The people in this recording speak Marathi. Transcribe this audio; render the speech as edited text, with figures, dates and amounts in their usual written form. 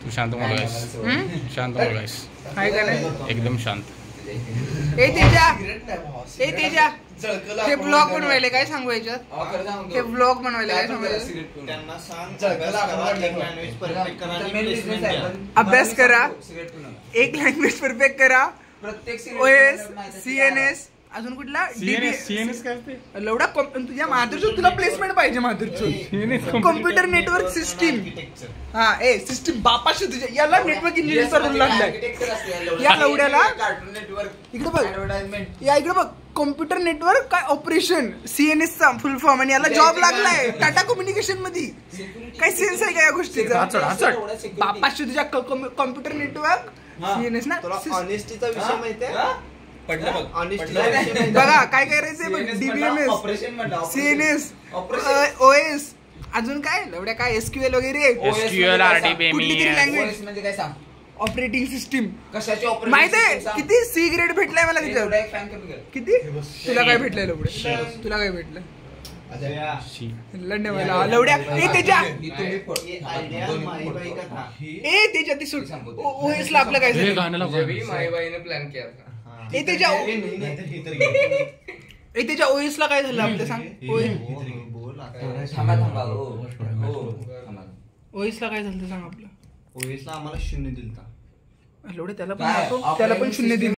तू शांत मुलगा आहेस. शांत मुलगा आहेस आहे का नाही? एकदम शांत. ए तेजा हे ब्लॉग बनवायला काय सांगू याच्यात? हे ब्लॉग बनवायला काय सांगू? अभ्यास करा, एक लँग्वेज परफेक्ट करा, OS CNS अजून कुठला CNS काय असते? लवडा तुझ्या माधुरचोद तुला प्लेसमेंट पाहिजे. माधुरचोद कॉम्प्युटर नेटवर्क सिस्टीम. हा ए सिस्टीम बापाशी तुझ्या याला नेटवर्क इंजिनिअरचा रोल लागलाय या लवड्याला. इकडे बघ या इकडे बघ कॉम्प्युटर नेटवर्क काय ऑपरेशन CNS चा फुल फॉर्म आणि याला जॉब लागलाय टाटा कम्युनिकेशन मध्ये. काय सेन्स आहे का या गोष्टीचा? बापाशी तुझ्या कॉम्प्युटर नेटवर्क CNS ना. ऑनेस्टीचा विषय माहितीये बघा काय करायचंय बघ. DBMS CNS OS अजून काय लवड्या काय SQL वगैरे SQL कुठली तरी लँग्वेज म्हणजे काय सांग. ऑपरेटिंग सिस्टीम कशाची माहित आहे किती C ग्रेड भेटलाय मला तिथं. किती तुला काय भेटलंय लवड्या? तुला काय भेटलं लढण्याला लवड्या? ए त्याच्या ती सुट OS ला आपलं काय झालं? त्याच्या OS ला काय झालं आपलं सांग. OS ला काय झालं सांग आपलं. OS ला आम्हाला 0 दिलता. त्याला पण 0 दिलं.